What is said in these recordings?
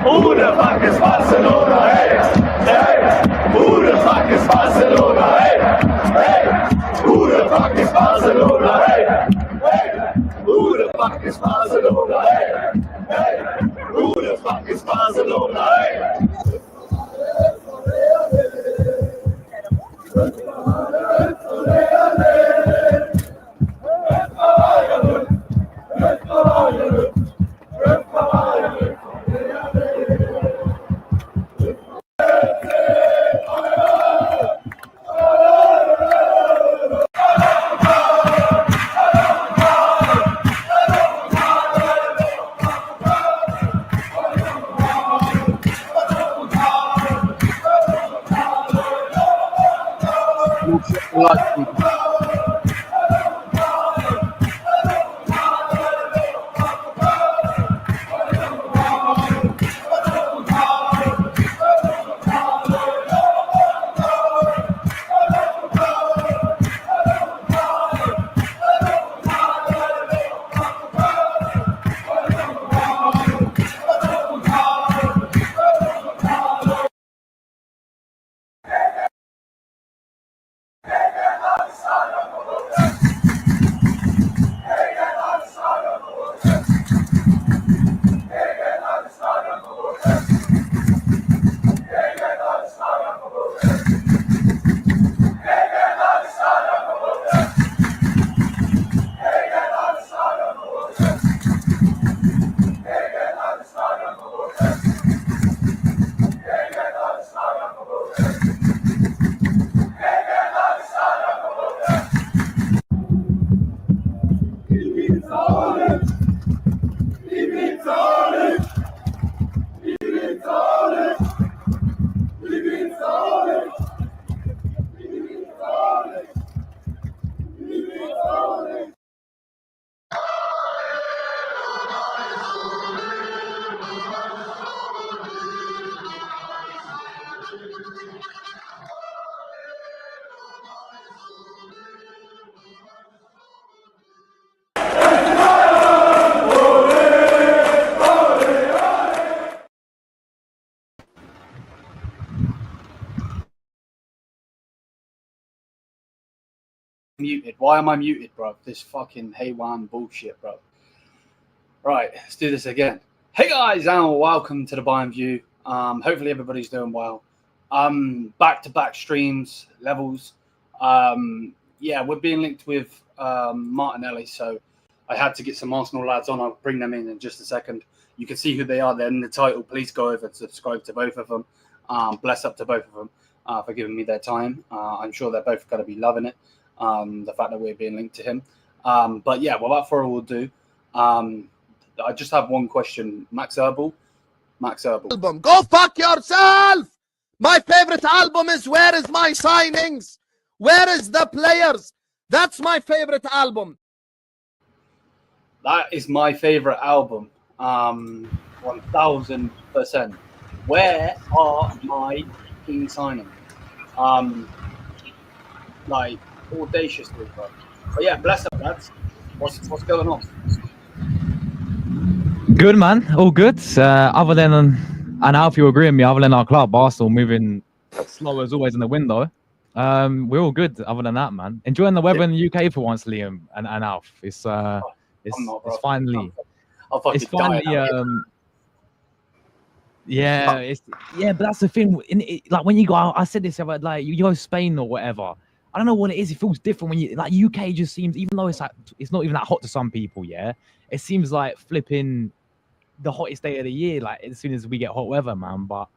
Who the fuck is Barcelona? Hey, hey. Who the fuck is Barcelona? Hey, hey. Who the fuck is Barcelona? Hey, hey. Who the fuck is Barcelona? Hey, hey. Who the fuck is Barcelona? Hey. Muted. Why am I muted, bro? This fucking Haywan bullshit, bro. Right, let's do this again. Hey guys, and welcome to the Bayern View. Hopefully everybody's doing well. Back-to-back streams, levels. Yeah, we're being linked with Martinelli, so I had to get some Arsenal lads on. I'll bring them in just a second. You can see who they are. They're in the title. Please go over and subscribe to both of them. Bless up to both of them for giving me their time. I'm sure they're both going to be loving it. The fact that we're being linked to him. But yeah, without further ado, I just have one question. Max Herbal. Album. Go fuck yourself! My favorite album is Where Is My Signings? Where is the players? That's my favorite album. That is my favorite album. 1000%. Where are my key signings? Like audaciously, bro. But yeah, bless up, lads. What's going on? Good, man. All good. Other than, and Alf, you agree with me, other than our club, Arsenal moving slow as always in the window, we're all good other than that, man. Enjoying the weather in the UK for once, Liam and Alf. It's finally... It's finally... but that's the thing. Like when you go out, I said this about like you go to Spain or whatever. I don't know what it is. It feels different when you like UK. Just seems, even though it's like it's not even that hot to some people. Yeah, it seems like flipping the hottest day of the year. Like as soon as we get hot weather, man. But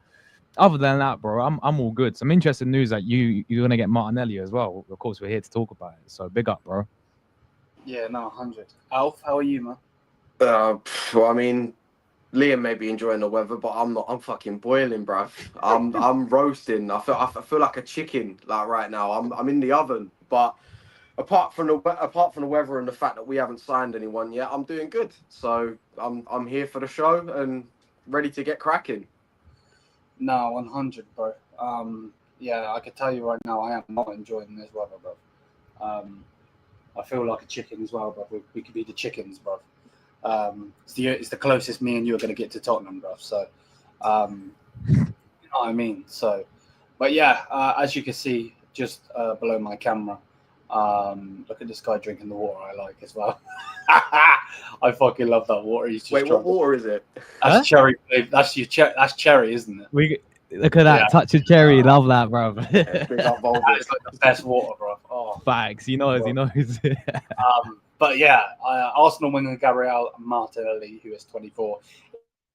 other than that, bro, I'm all good. Some interesting news that you're gonna get Martinelli as well. Of course, we're here to talk about it. So big up, bro. Yeah, no, 100. Alf, how are you, man? Well, I mean, Liam may be enjoying the weather, but I'm not. I'm fucking boiling, bruv. I'm roasting. I feel like a chicken like right now. I'm in the oven. But apart from the weather and the fact that we haven't signed anyone yet, I'm doing good. So I'm here for the show and ready to get cracking. No, 100, bro. Yeah, I can tell you right now, I am not enjoying this weather, bro. I feel like a chicken as well, bro. We could be the chickens, bro. It's the closest me and you are going to get to Tottenham, bro. So, you know what I mean? So, but yeah, as you can see, just below my camera, look at this guy drinking the water I like as well. I fucking love that water. He's just Wait, what water is it? That's cherry. That's cherry, isn't it? Look at that touch of cherry. Love that, bro. That is like the best water, bro. Oh, facts. He knows. But yeah, Arsenal winger Gabriel Martinelli, who is 24,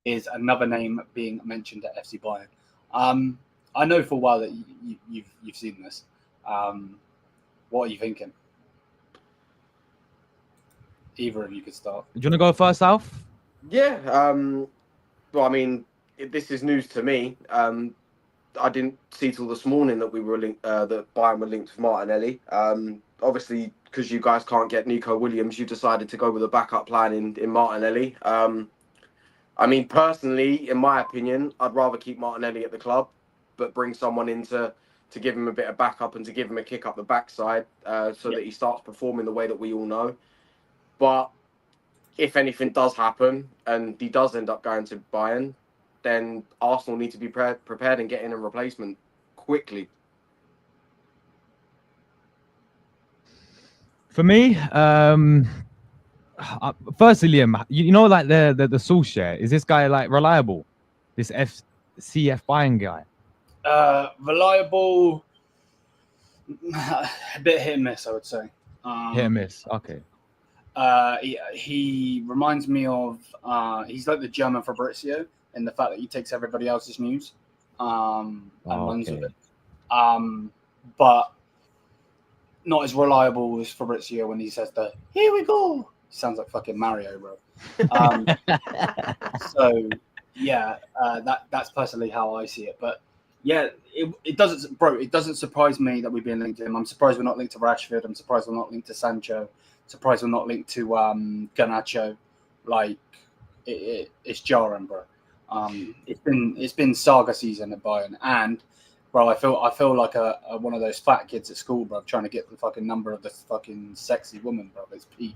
is another name being mentioned at FC Bayern. I know for a while that you've seen this. What are you thinking? Either of you could start. Do you want to go first, Alf? Yeah. Well, I mean, this is news to me. I didn't see till this morning that we were linked. That Bayern were linked with Martinelli. Obviously, because you guys can't get Nico Williams, you decided to go with a backup plan in Martinelli. I mean, personally, in my opinion, I'd rather keep Martinelli at the club, but bring someone in to give him a bit of backup and to give him a kick up the backside so that he starts performing the way that we all know. But if anything does happen and he does end up going to Bayern, then Arsenal need to be prepared and get in a replacement quickly. For me, firstly, Liam, you know, like the Solskjaer, is this guy like reliable? This CF Bayern guy? Reliable, a bit hit and miss, I would say. Hit and miss, okay. He reminds me of, he's like the German Fabrizio in the fact that he takes everybody else's news and runs with it. But not as reliable as Fabrizio when he says the "here we go." He sounds like fucking Mario, bro. So yeah, that's personally how I see it. But yeah, it doesn't surprise me that we've been linked to him. I'm surprised we're not linked to Rashford. I'm surprised we're not linked to Sancho. Surprised we're not linked to Garnacho. Like it's jarring, bro. It's been saga season at Bayern, and bro, I feel like a one of those fat kids at school, bro, trying to get the fucking number of this fucking sexy woman, bro. It's peak.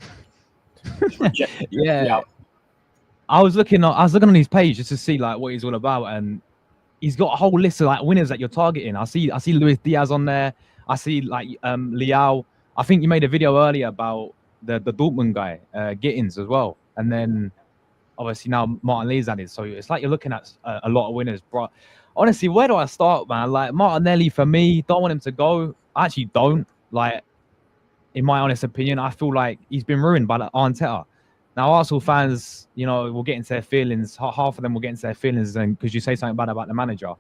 Yeah. I was looking on his page just to see like what he's all about, and he's got a whole list of like winners that you're targeting. I see Luis Diaz on there. I see like Lyon. I think you made a video earlier about the Dortmund guy, Gittins as well, and then obviously now Martin Lee's added. So it's like you're looking at a lot of winners, bro. Honestly, where do I start, man? Like Martinelli, for me, don't want him to go. I actually don't. Like, in my honest opinion, I feel like he's been ruined by Arteta. Now, Arsenal fans, you know, will get into their feelings. Half of them will get into their feelings because you say something bad about the manager.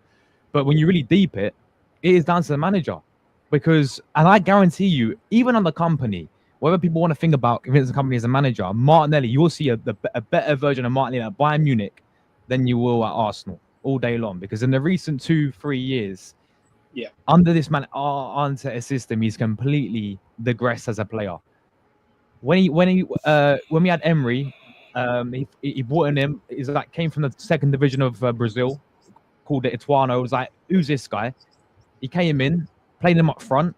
But when you really deep it, it is down to the manager. Because, and I guarantee you, even on the company, whatever people want to think about Vincent Kompany as a manager, Martinelli, you will see a better version of Martinelli at Bayern Munich than you will at Arsenal all day long. Because in the recent 2-3 years, under this man Arteta's system, he's completely digressed as a player. When we had Emery, he brought in him. He's like came from the second division of Brazil, called it Ituano. It was like, who's this guy? He came in, played him up front.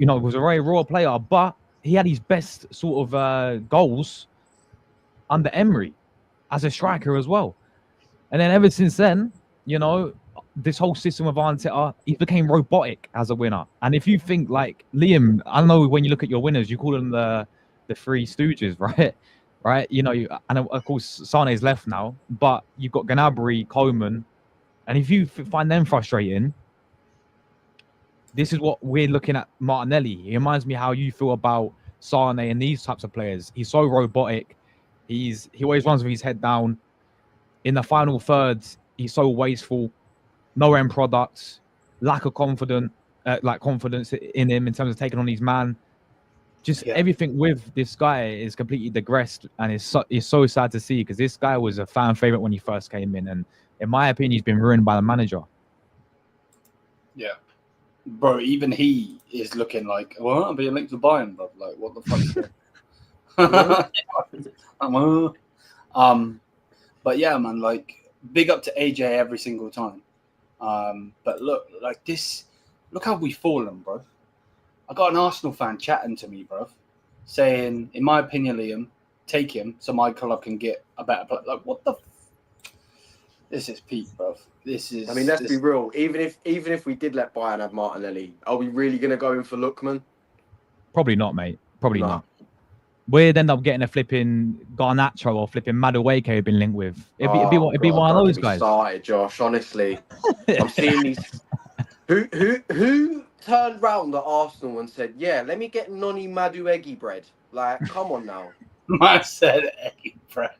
You know, was a very raw player, but he had his best sort of goals under Emery as a striker as well. And then ever since then, you know, this whole system of Arteta, he became robotic as a winner. And if you think like Liam, I don't know, when you look at your winners, you call them the Three Stooges, right? Right? You know, and of course Sané's left now, but you've got Gnabry, Coleman, and if you find them frustrating, this is what we're looking at Martinelli. He reminds me how you feel about Sané and these types of players. He's so robotic. He always runs with his head down. In the final thirds, he's so wasteful. No end products. Lack of confidence in him in terms of taking on his man. Just everything with this guy is completely digressed, and it's so sad to see because this guy was a fan favorite when he first came in, and in my opinion, he's been ruined by the manager. Yeah. Bro, even he is looking like, well, I'm being linked to Bayern, bro. Like, what the fuck? But yeah, man, like, big up to AJ every single time. But look, like this, look how we've fallen, bro. I got an Arsenal fan chatting to me, bro, saying, in my opinion, Liam, take him so my club can get a better player. Like, what the? This is peak, bro. This is. I mean, let's be real. Even if we did let Bayern have Martinelli, are we really going to go in for Lookman? Probably not, mate. Probably not. We'd end up getting a flipping Garnacho or flipping Madueke who've been linked with. It'd be one of those guys. Sorry, Josh. Honestly, I'm seeing these. Who turned round at Arsenal and said, "Yeah, let me get Noni Madueke bread." Like, come on now. I said eggy bread.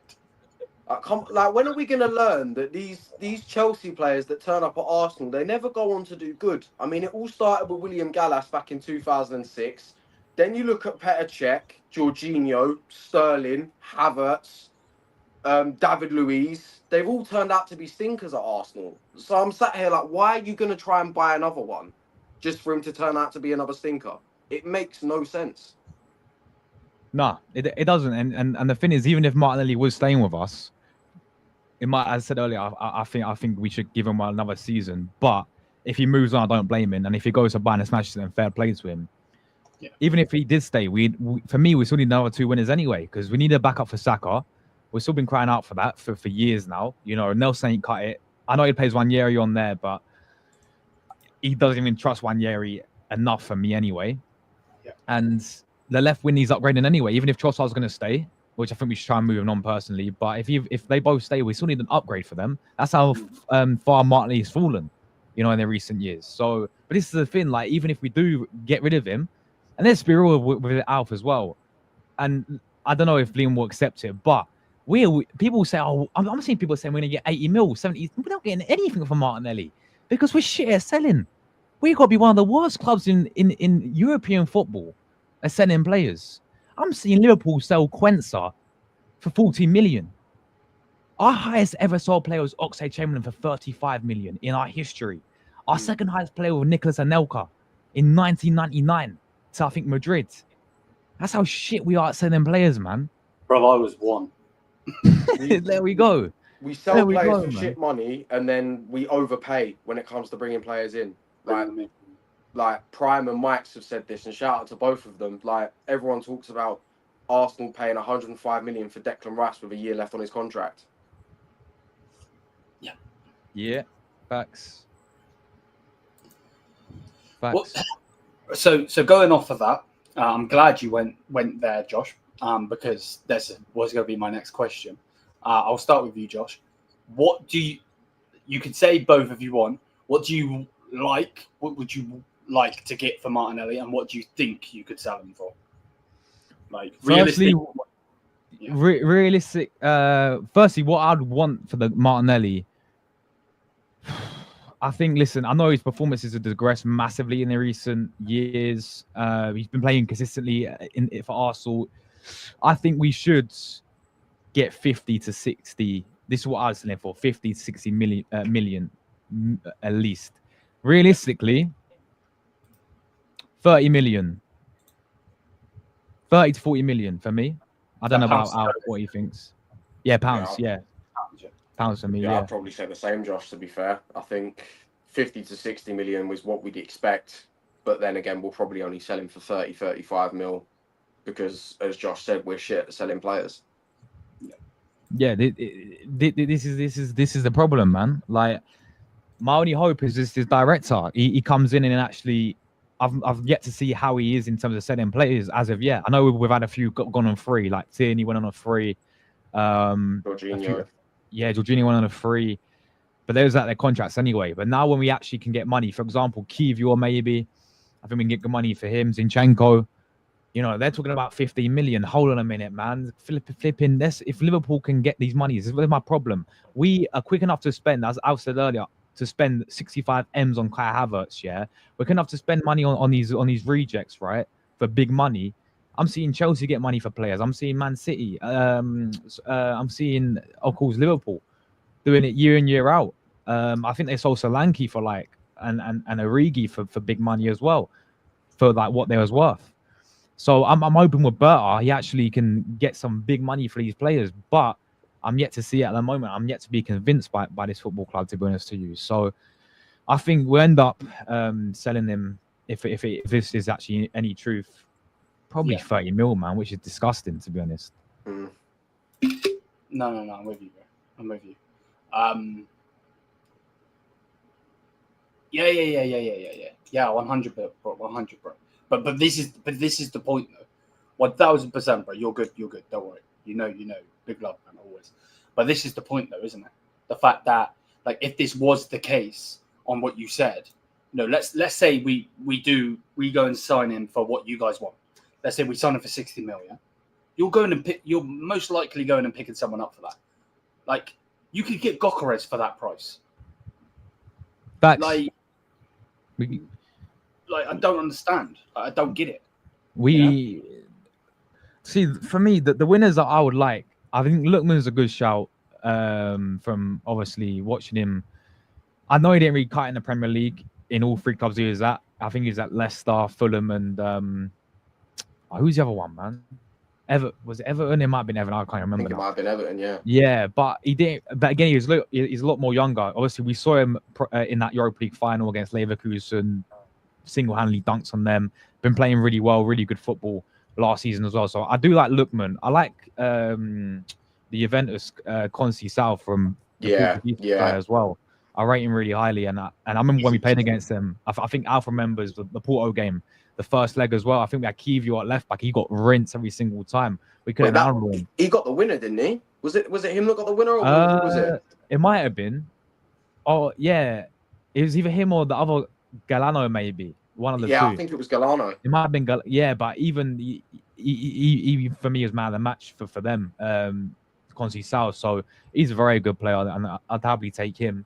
Like, when are we going to learn that these Chelsea players that turn up at Arsenal, they never go on to do good? I mean, it all started with William Gallas back in 2006. Then you look at Petr Cech, Jorginho, Sterling, Havertz, David Luiz. They've all turned out to be stinkers at Arsenal. So I'm sat here like, why are you going to try and buy another one just for him to turn out to be another stinker? It makes no sense. No, it doesn't. And the thing is, even if Martinelli was staying with us, as I said earlier, I think we should give him another season. But if he moves on, I don't blame him. And if he goes to Bayern and smashes it, then fair play to him. Yeah. Even if he did stay, for me, we still need another 2 winners anyway, because we need a backup for Saka. We've still been crying out for that for years now. You know, Nelson ain't cut it. I know he plays Wanyeri on there, but he doesn't even trust Wanyeri enough for me anyway. Yeah. And the left wing needs upgrading anyway, even if Trossard's going to stay, which I think we should try and move him on personally. But if they both stay, we still need an upgrade for them. That's how far Martinelli's fallen, you know, in the recent years. So, but this is the thing, like, even if we do get rid of him, and let's be real with Alf as well, and I don't know if Liam will accept it, but people say, oh, I'm seeing people saying we're going to get 80 mil, 70. We're not getting anything from Martinelli because we're shit at selling. We've got to be one of the worst clubs in European football at selling players. I'm seeing Liverpool sell Quensa for 40 million. Our highest ever sold player was Oxlade-Chamberlain for 35 million in our history. Our second highest player was Nicolas Anelka in 1999 to, I think, Madrid. That's how shit we are at selling players, man. Bro, I was one. There we go. We sell players for shit money, and then we overpay when it comes to bringing players in. Like Prime and Mike's have said this, and shout out to both of them. Like, everyone talks about Arsenal paying 105 million for Declan Rice with a year left on his contract. Yeah, facts. Well, so going off of that, I'm glad you went there, Josh, because this was going to be my next question. I'll start with you, Josh. What do you could say both if you want. What do you like? What would you like to get for Martinelli, and what do you think you could sell him for? Like, realistic. Realistic. Firstly, what I'd want for the Martinelli, I think, listen, I know his performances have digressed massively in the recent years. He's been playing consistently for Arsenal. I think we should get 50 to 60. This is what I was saying for 50 to 60 million at least. Realistically, 30 million. 30 to 40 million for me. I don't know about what he thinks. Yeah, pounds. Yeah. Pounds for me. Yeah. I'd probably say the same, Josh, to be fair. I think 50 to 60 million was what we'd expect. But then again, we'll probably only sell him for 30, 35 mil because, as Josh said, we're shit at selling players. Yeah, this is the problem, man. Like, my only hope is this director. He comes in and actually, I've yet to see how he is in terms of selling players as of yet. I know we've had a few gone on free, like Tierney went on a free. Jorginho. Jorginho went on a free, but those are their contracts anyway. But now when we actually can get money, for example, Kivior maybe, I think we can get good money for him. Zinchenko, you know, they're talking about 15 million. Hold on a minute, man. Flipping this. If Liverpool can get these monies, this is my problem. We are quick enough to spend, as I said earlier, to spend 65 M's on Kai Havertz. Yeah, we're quick enough to spend money on these rejects, right? For big money. I'm seeing Chelsea get money for players. I'm seeing Man City. I'm seeing, of course, Liverpool doing it year in, year out. I think they sold Solanke for like and Origi for big money as well, for like what they was worth. So I'm hoping with Berta, he actually can get some big money for these players. But I'm yet to see it at the moment. I'm yet to be convinced by this football club, to be honest to you. So I think we'll end up selling them, if this is actually any truth, probably 30 mil, man, which is disgusting, to be honest. Mm. No, I'm with you, bro. I'm with you. Yeah, 100, bro. 100, bro. But this is the point, though. 1000%, bro. You're good. Don't worry. You know. Big love, man, always. But this is the point, though, isn't it? The fact that, like, if this was the case on what you said, you know, let's say we go and sign him for what you guys want. Let's say we sign him for 60 million. You're most likely going and picking someone up for that. Like, you could get Gyökeres for that price. Facts. Like, I don't understand. I don't get it. See, for me, the winners that I would like, I think Lookman's a good shout. From obviously watching him, I know he didn't really cut in the Premier League in all three clubs he was at. I think he was at Leicester, Fulham, and who's the other one, man? Was it Everton? It might have been Everton. I can't remember. I think it might have been Everton, yeah. Yeah, but he didn't. But again, he's a lot more younger. Obviously, we saw him in that Europa League final against Leverkusen, single-handedly dunks on them. Been playing really well, really good football last season as well. So I do like Lookman. I like the Juventus Conceição from the guy as well. I rate him really highly, and I remember when we played against him. I think Alf remembers the Porto game, the first leg as well. I think we had Kivior at left back. He got rinsed every single time. We couldn't handle him. He got the winner, didn't he? Was it him that got the winner, or who was it? It might have been. Oh yeah, it was either him or the other Galano, maybe one of the two. Yeah, I think it was Galano. It might have been yeah, but even he for me was man of the match for them. Conceição, so he's a very good player, and I'd happily take him.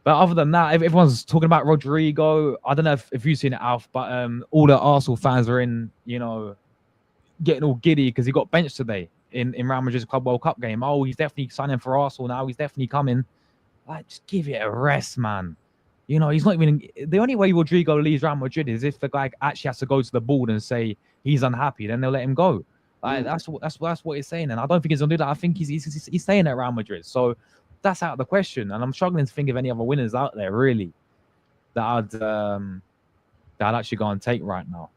But other than that, if everyone's talking about Rodrigo, I don't know if you've seen it, Alf, but all the Arsenal fans are getting all giddy because he got benched today in Real Madrid's Club World Cup game. Oh, he's definitely signing for Arsenal now. He's definitely coming. Like, just give it a rest, man. You know, he's not even. The only way Rodrigo leaves Real Madrid is if the guy actually has to go to the board and say he's unhappy. Then they'll let him go. Like, that's what he's saying, and I don't think he's gonna do that. I think he's staying at Real Madrid. So that's out of the question, and I'm struggling to think of any other winners out there really that I'd actually go and take right now,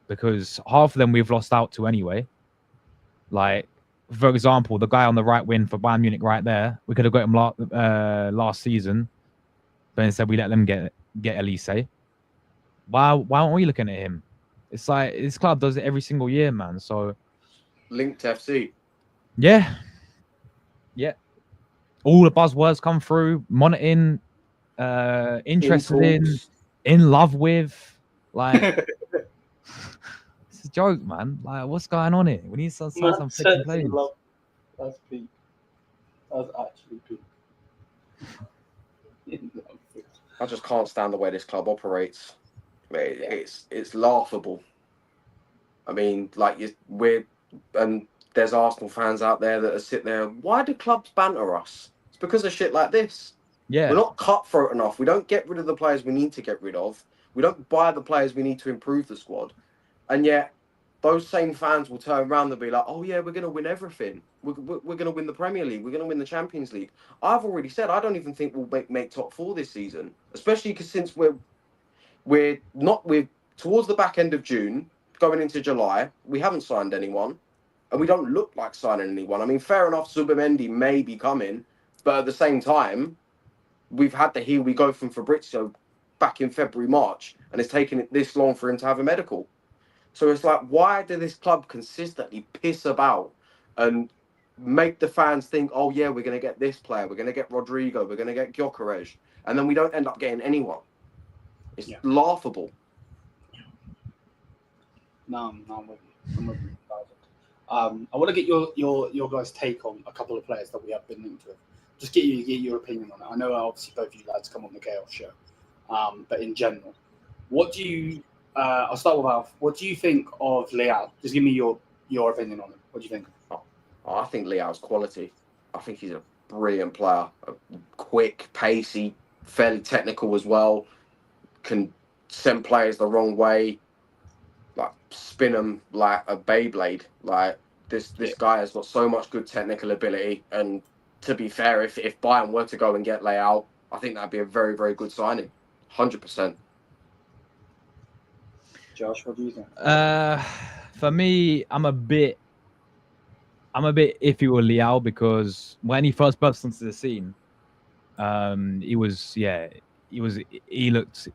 because half of them we've lost out to anyway. Like, for example, the guy on the right wing for Bayern Munich right there, we could have got him last season, but instead we let them get Elise. Why aren't we looking at him? It's like this club does it every single year, man. So Linked FC. Yeah. All the buzzwords come through. Monitoring, interested in love with. Like, it's a joke, man. Like, what's going on here? We need some freaking players. That's peak. That's actually peak. I just can't stand the way this club operates. It's laughable. I mean, like and there's Arsenal fans out there that are sit there. Why do clubs banter us? It's because of shit like this. Yeah. We're not cutthroat enough. We don't get rid of the players we need to get rid of. We don't buy the players we need to improve the squad. And yet, those same fans will turn around and be like, oh, yeah, we're going to win everything. We're going to win the Premier League. We're going to win the Champions League. I've already said I don't even think we'll make top 4 this season, especially because since we're towards the back end of June, going into July, we haven't signed anyone, and we don't look like signing anyone. I mean, fair enough, Zubimendi may be coming, but at the same time, we've had the here we go from Fabrizio back in February, March, and it's taken it this long for him to have a medical. So it's like, why do this club consistently piss about and make the fans think, oh yeah, we're going to get this player, we're going to get Rodrigo, we're going to get Gyökeres, and then we don't end up getting anyone. It's laughable. No, I'm with you. I'm with you. I want to get your guys' take on a couple of players that we have been linked with. Just get your opinion on it. I know obviously both of you lads come on the Chaos show, but in general, what do you? I'll start with Alf. What do you think of Leao? Just give me your opinion on him. What do you think? Oh, I think Leao's quality. I think he's a brilliant player. Quick, pacey, fairly technical as well. Can send players the wrong way, like spin them like a Beyblade. Like this guy has got so much good technical ability. And to be fair, if Bayern were to go and get Leao, I think that'd be a very, very good signing. 100%. Josh, what do you think? For me, I'm a bit iffy with Leao because when he first burst onto the scene, he looked,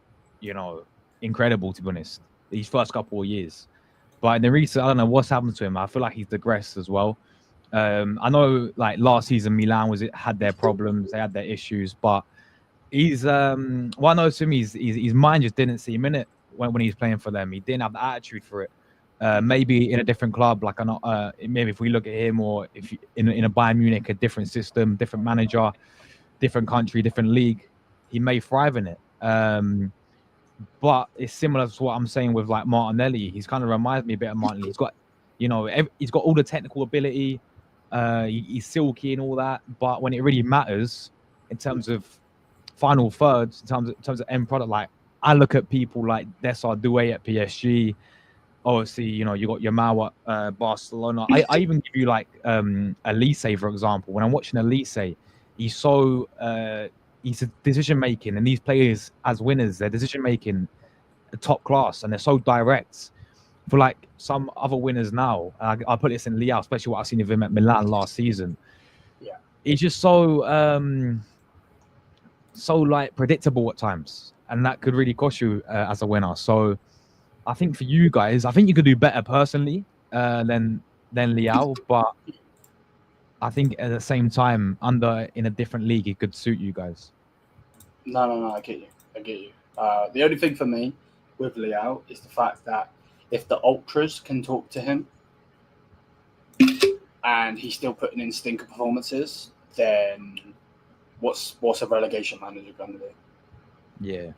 incredible, to be honest. These first couple of years, but in the recent, I don't know what's happened to him. I feel like he's digressed as well. I know, like last season, Milan had their problems, they had their issues, but he's what I know to me, his mind just didn't seem in it when he's playing for them. He didn't have the attitude for it. Maybe in a different club, like maybe if we look at him, or if in a Bayern Munich, a different system, different manager, different country, different league, he may thrive in it. But it's similar to what I'm saying with like Martinelli. He's kind of reminds me a bit of Martinelli. He's got, he's got all the technical ability. He's silky and all that. But when it really matters, in terms of final thirds, in terms of end product, like I look at people like Desardoué at PSG. Obviously, you got Yamal at Barcelona. I even give you like Elise, for example. When I'm watching Elise, he's so he's a decision making, and these players as winners, their decision making top class, and they're so direct. For like some other winners now, I put this in Leao, especially what I've seen of him at Milan last season. Yeah, he's just so like predictable at times, and that could really cost you as a winner. So I think for you guys, I think you could do better personally than Leao, but I think at the same time, in a different league, it could suit you guys. No, I get you. The only thing for me with Leao is the fact that if the ultras can talk to him and he's still putting in stinker performances, then what's a relegation manager going to do? Yeah.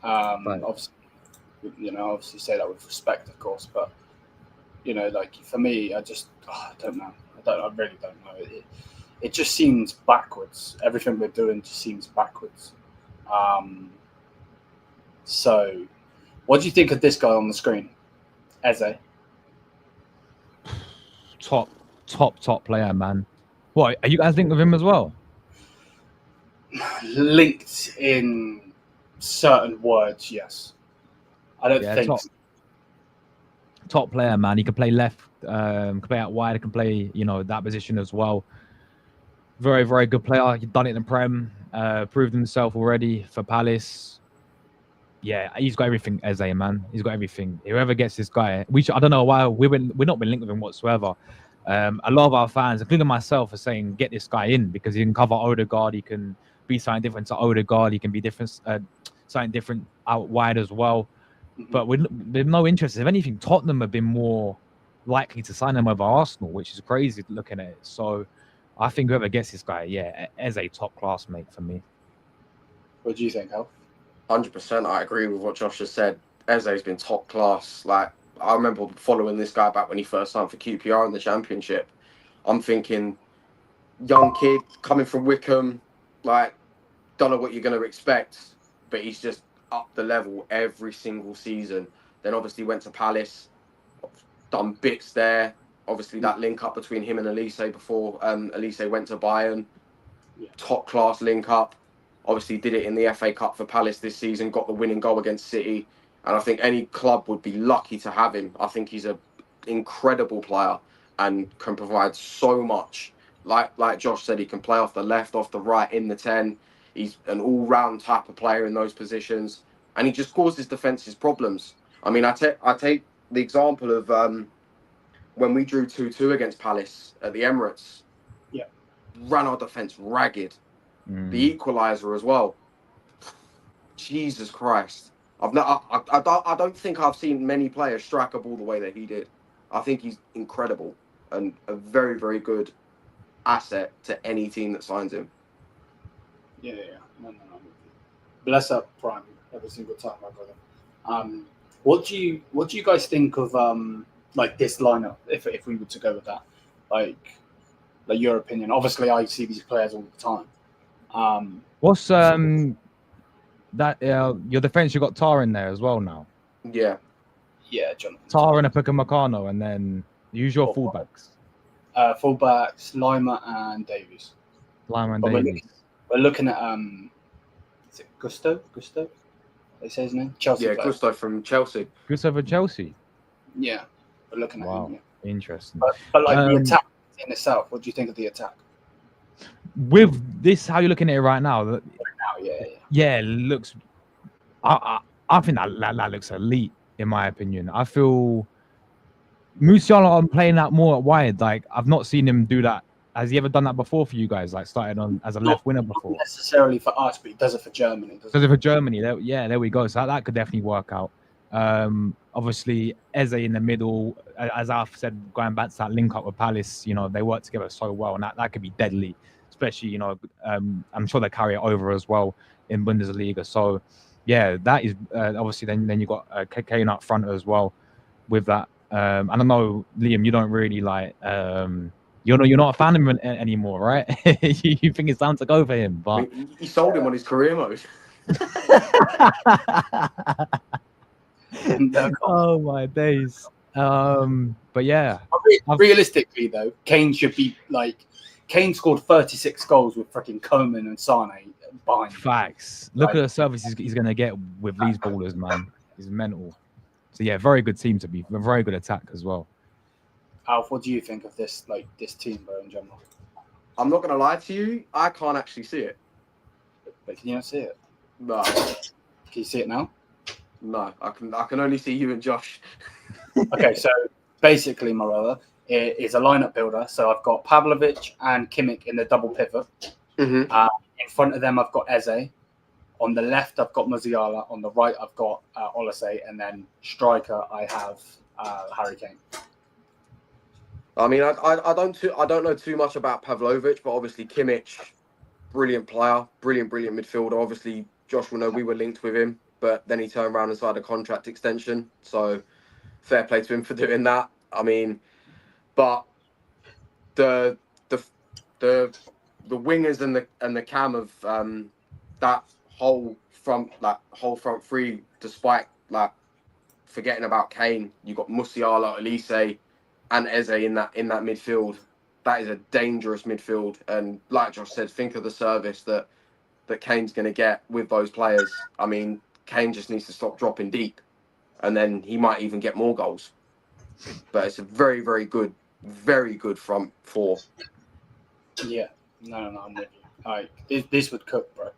Right. Obviously say that with respect, of course, but like for me, I don't know. I really don't know. It just seems backwards. Everything we're doing just seems backwards. So, what do you think of this guy on the screen, Eze? Top player, man. What, are you guys linked with him as well? Linked in certain words, yes. I don't think top player, man. He can play left, can play out wide, can play, that position as well. Very, very good player. He's done it in the Prem, proved himself already for Palace. Yeah, he's got everything, Eze, man. He's got everything. Whoever gets this guy, I don't know why we're not been linked with him whatsoever. A lot of our fans, including myself, are saying get this guy in because he can cover Odegaard. He can be something different to Odegaard. He can be different, something different out wide as well. But with no interest. If anything, Tottenham have been more likely to sign him over Arsenal, which is crazy looking at it. So I think whoever gets this guy, as a top class mate for me. What do you think, Al? 100%. I agree with what Josh has said. Eze's been top class. Like, I remember following this guy back when he first signed for QPR in the Championship. I'm thinking, young kid coming from Wickham, like, don't know what you're going to expect, but he's just up the level every single season. Then obviously went to Palace, done bits there. Obviously that link up between him and Elise before Elise went to Bayern. Top class link up. Obviously did it in the FA Cup for Palace this season, got the winning goal against City. And I think any club would be lucky to have him. I think he's an incredible player and can provide so much. Like Josh said, he can play off the left, off the right, in the 10. He's an all-round type of player in those positions. And he just causes defences problems. I mean, I take the example of when we drew 2-2 against Palace at the Emirates. Yeah. Ran our defence ragged. The equaliser as well. Jesus Christ. I don't think I've seen many players strike a ball the way that he did. I think he's incredible and a very, very good asset to any team that signs him. Yeah. No. Bless up Prime every single time, my brother. What do you guys think of like this lineup? If we were to go with that, like your opinion. Obviously, I see these players all the time. What's that? Your defense, you got Tar in there as well now. Yeah, Jonathan. Tar and Upamecano, and then use your fullbacks. Fullbacks, Lima and Davies. We're looking at is it Gusto? They say his name. Chelsea. Yeah, Gusto from Chelsea. Gusto for Chelsea. Yeah, we're looking at him. Yeah. Interesting. But like the attack in itself, what do you think of the attack? With this, how you're looking at it right now? Yeah, it looks. I think that looks elite in my opinion. I feel Musiala, I'm playing that more at wide. Like I've not seen him do that. Has he ever done that before for you guys? Like started on as a left winger before? Not necessarily for us, but he does it for Germany. Does it for Germany? There we go. So that could definitely work out. Obviously, Eze in the middle, as I've said, going back to that link up with Palace, they work together so well, and that could be deadly. Especially, I'm sure they carry it over as well in Bundesliga. So, yeah, that is obviously. Then you got Kane up front as well with that. I don't know, Liam, you don't really like. You're not a fan of him anymore, right? You think it's time to go for him, but I mean, he sold him on his career mode. Oh my days. But yeah. Realistically though, Kane should be like Kane scored 36 goals with freaking Coman and Sane behind. Facts. Look at the service he's gonna get with these ballers, man. He's mental. So yeah, very good team to be, a very good attack as well. Alf, what do you think of this team, bro, in general? I'm not gonna lie to you, I can't actually see it. But can you not see it? No. Can you see it now? No, I can only see you and Josh. Okay, so basically, my brother, it is a lineup builder. So I've got Pavlovic and Kimmich in the double pivot. Mm-hmm. In front of them, I've got Eze. On the left, I've got Musiala. On the right, I've got Olise. And then striker, I have Harry Kane. I mean, I don't know too much about Pavlovic, but obviously Kimmich, brilliant player, brilliant midfielder. Obviously, Josh will know we were linked with him, but then he turned around and signed a contract extension. So fair play to him for doing that. I mean, but the wingers and the cam of that whole front three, despite like forgetting about Kane, you got Musiala, Elise, and Eze in that midfield. That is a dangerous midfield. And like Josh said, think of the service that Kane's going to get with those players. I mean, Kane just needs to stop dropping deep, and then he might even get more goals. But it's a very, very good front four. Yeah, no, I'm with you. Like this would cook, bro.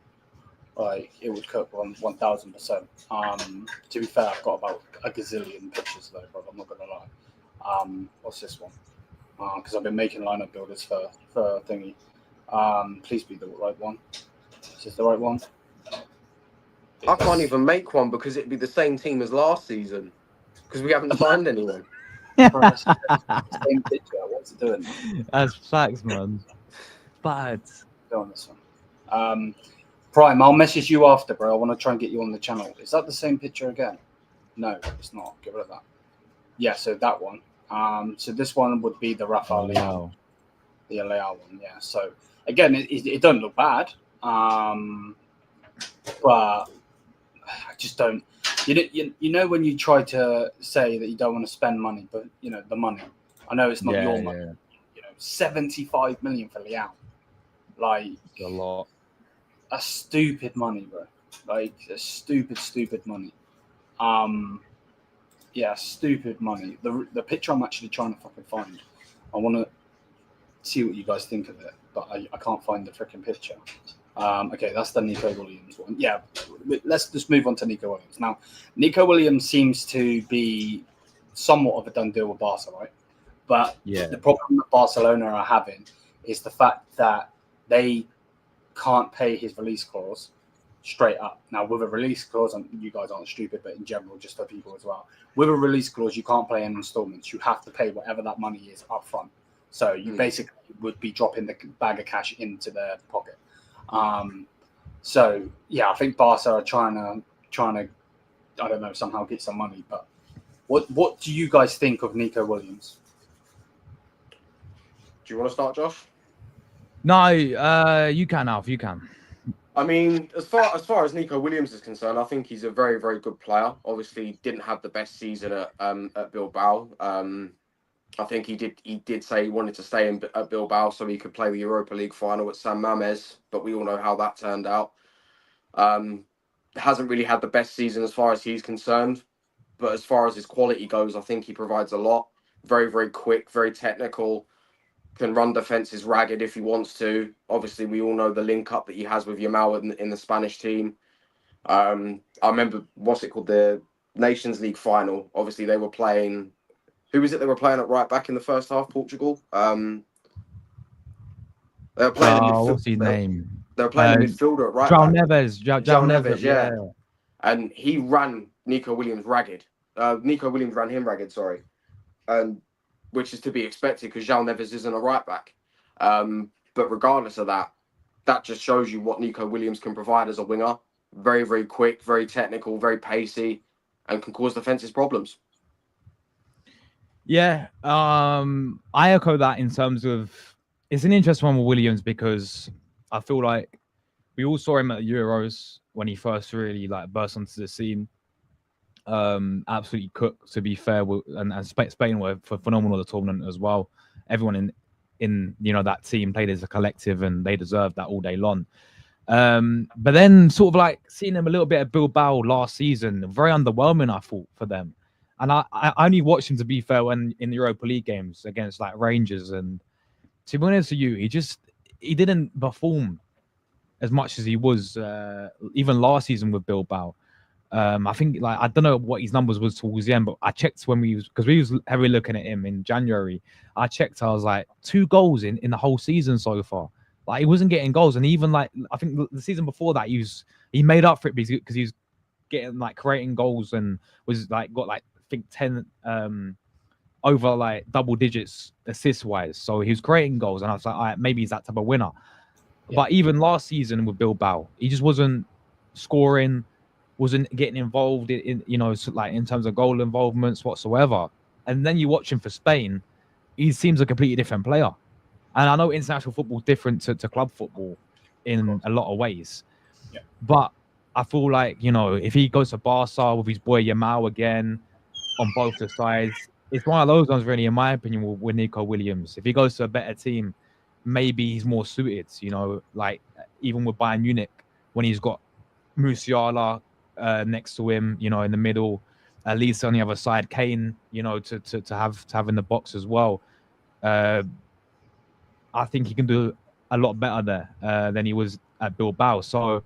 Like it would cook 1,000%. To be fair, I've got about a gazillion pictures though, bro. I'm not gonna lie. What's this one? Because I've been making lineup builders for thingy. Please be the right one. Is this the right one? I can't even make one because it'd be the same team as last season because we haven't signed anyone. Same picture. What's it doing? That's facts, man. Bad. Go on this one. Prime, I'll message you after, bro. I want to try and get you on the channel. Is that the same picture again? No, it's not. Get rid of that. Yeah, so that one. So this one would be the Rafael Leão. The Leão one, yeah. So again, it doesn't look bad, but I just don't. You know when you try to say that you don't want to spend money, but you know the money. I know it's not your money. Yeah. You know, 75 million for Leão, like A lot. That's stupid money, bro. Like that's stupid money. Yeah, stupid money. The picture I'm actually trying to fucking find. I want to see what you guys think of it, but I can't find the freaking picture. Okay, that's the Nico Williams one. Yeah, let's just move on to Nico Williams. Now, Nico Williams seems to be somewhat of a done deal with Barca, right? But the problem that Barcelona are having is the fact that they can't pay his release clause straight up. Now, with a release clause, and you guys aren't stupid, but in general, just for people as well, with a release clause, you can't pay in installments. You have to pay whatever that money is up front. So you basically would be dropping the bag of cash into their pocket. So yeah, I think Barca are trying to, I don't know, somehow get some money. But what do you guys think of Nico Williams? Do you want to start, Josh? No, you can, Alf. You can. I mean, as far as Nico Williams is concerned, I think he's a very, very good player. Obviously, didn't have the best season at Bilbao. I think he did say he wanted to stay at Bilbao so he could play the Europa League final at San Mamés, but we all know how that turned out. Hasn't really had the best season as far as he's concerned, but as far as his quality goes, I think he provides a lot. Very, very quick, very technical. Can run defenses ragged if he wants to. Obviously, we all know the link up that he has with Yamal in the Spanish team. I remember, what's it called? The Nations League final. Obviously, they were playing. Who was it they were playing at right back in the first half? Portugal. They were playing. What's his name? They were playing the midfielder at right João back. Neves. João Neves, yeah. And he ran Nico Williams ragged. Nico Williams ran him ragged. Sorry. Which is to be expected because João Neves isn't a right back. But regardless of that, that just shows you what Nico Williams can provide as a winger. Very, very quick, very technical, very pacey, and can cause defenses problems. Yeah, I echo that in terms of it's an interesting one with Williams because I feel like we all saw him at the Euros when he first really burst onto the scene. Absolutely cooked, to be fair, and Spain were phenomenal at the tournament as well. Everyone in that team played as a collective, and they deserved that all day long. But then sort of seeing them a little bit at Bilbao last season, very underwhelming, I thought, for them. And I only watched him, to be fair, when in the Europa League games against Rangers. And to be honest with you, he didn't perform as much as he was even last season with Bilbao. I think I don't know what his numbers was towards the end, but I checked when we was heavily looking at him in January. I checked, I was 2 goals in the whole season so far. He wasn't getting goals, and even I think the season before that he made up for it because he was getting creating goals and was got I think 10 over double digits assist wise. So he was creating goals, and I was all right, maybe he's that type of winner. Yeah. But even last season with Bilbao, he just wasn't scoring. Wasn't getting involved in in terms of goal involvements whatsoever. And then you watch him for Spain, he seems a completely different player. And I know international football is different to club football in a lot of ways. Yeah. But I feel if he goes to Barca with his boy Yamal again on both the sides, it's one of those ones really, in my opinion, with Nico Williams. If he goes to a better team, maybe he's more suited, even with Bayern Munich, when he's got Musiala next to him, in the middle, at least on the other side, Kane, to have in the box as well. I think he can do a lot better there than he was at Bilbao. So,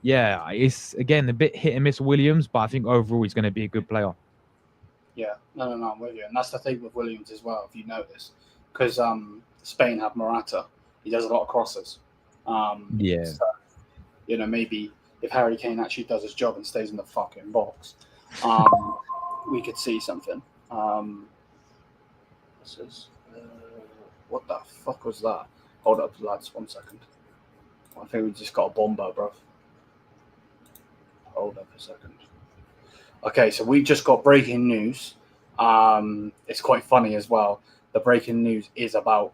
yeah, it's again a bit hit and miss Williams, but I think overall he's going to be a good player. Yeah, no, I'm with you, and that's the thing with Williams as well. If you notice, because Spain have Morata, he does a lot of crosses. Yeah, so, maybe if Harry Kane actually does his job and stays in the fucking box, we could see something. This is what the fuck was that? Hold up, lads, 1 second. Why I think we just got a bomber, bro. Hold up a second. Okay, so we just got breaking news. It's quite funny as well. The breaking news is about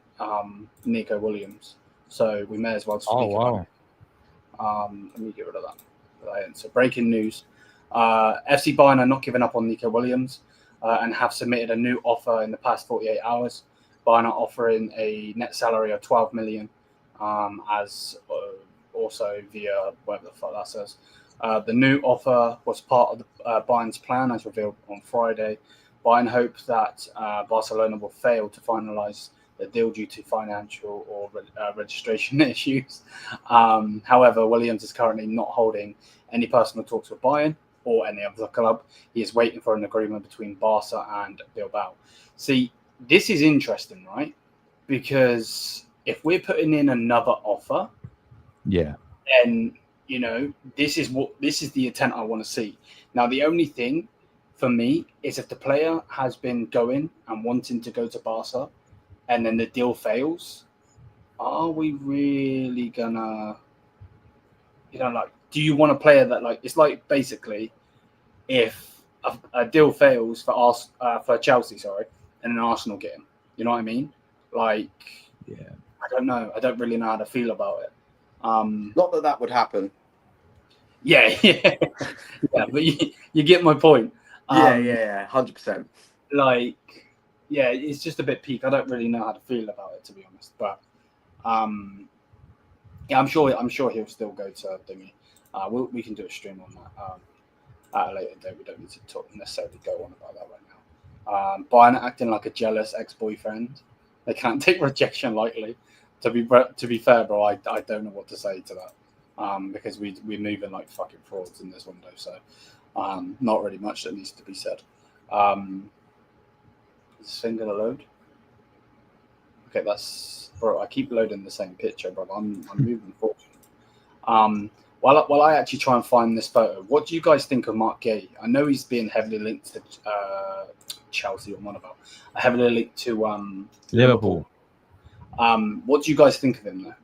Nico Williams, so we may as well speak about it. Let me get rid of that. So breaking news. FC Bayern are not giving up on Nico Williams and have submitted a new offer in the past 48 hours. Bayern are offering a net salary of 12 million as also via whatever the fuck that says. The new offer was part of the Bayern's plan as revealed on Friday. Bayern hopes that Barcelona will fail to finalise the deal due to financial or registration issues. However, Williams is currently not holding any personal talks with Bayern or any other club. He is waiting for an agreement between Barca and Bilbao. See, this is interesting, right? Because if we're putting in another offer, then this is the intent I want to see. Now, the only thing for me is if the player has been going and wanting to go to Barca, and then the deal fails, are we really gonna, do you want a player that it's like basically if a deal fails for Chelsea, and then Arsenal get him, you know what I mean? I don't know. I don't really know how to feel about it. Not that would happen. Yeah, but you get my point. 100%. It's just a bit peak. I don't really know how to feel about it, to be honest. But I'm sure he'll still go to Thingy. We can do a stream on that at a later date. We don't need to necessarily go on about that right now. Bayern acting like a jealous ex-boyfriend. They can't take rejection lightly. To be fair, bro, I don't know what to say to that because we're moving like fucking frauds in this window. So not really much that needs to be said. Is this thing gonna load? Okay, bro. I keep loading the same picture, bro. I'm moving forward. While I actually try and find this photo, what do you guys think of Mark Gay? I know he's being heavily linked to Chelsea or Monaco, heavily linked to Liverpool. What do you guys think of him though?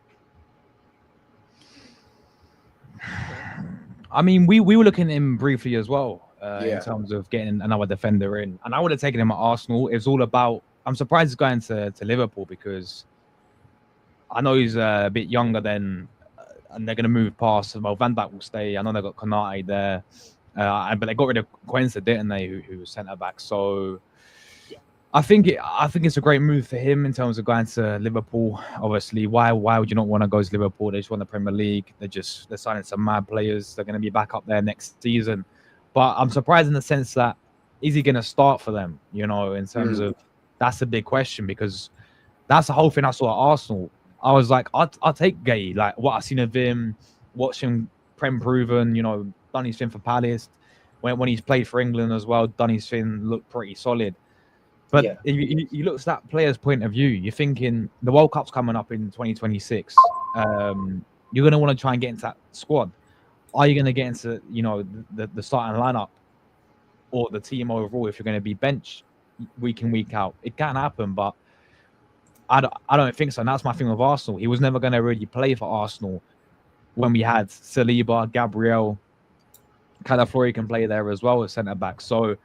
I mean, we were looking at him briefly as well in terms of getting another defender in, and I would have taken him at Arsenal. It's all about. I'm surprised he's going to Liverpool because I know he's a bit younger than, and they're going to move past. Well, Van Dijk will stay. I know they got Konate there, but they got rid of Quensa, didn't they? Who was centre back. So I think it's a great move for him in terms of going to Liverpool. Obviously, why would you not want to go to Liverpool? They just won the Premier League. They're signing some mad players. They're going to be back up there next season. But I'm surprised in the sense that is he going to start for them? In terms of that's a big question because that's the whole thing I saw at Arsenal. I was like, I'll take Gay. Like what I've seen of him, watch him Prem proven. Done his thing for Palace. When he's played for England as well, done his thing, looked pretty solid. But if you look at that player's point of view, you're thinking the World Cup's coming up in 2026. You're going to want to try and get into that squad. Are you going to get into the starting lineup or the team overall if you're going to be benched week in, week out? It can happen, but I don't think so. And that's my thing with Arsenal. He was never going to really play for Arsenal when we had Saliba, Gabriel, Calafiori can play there as well as centre back. So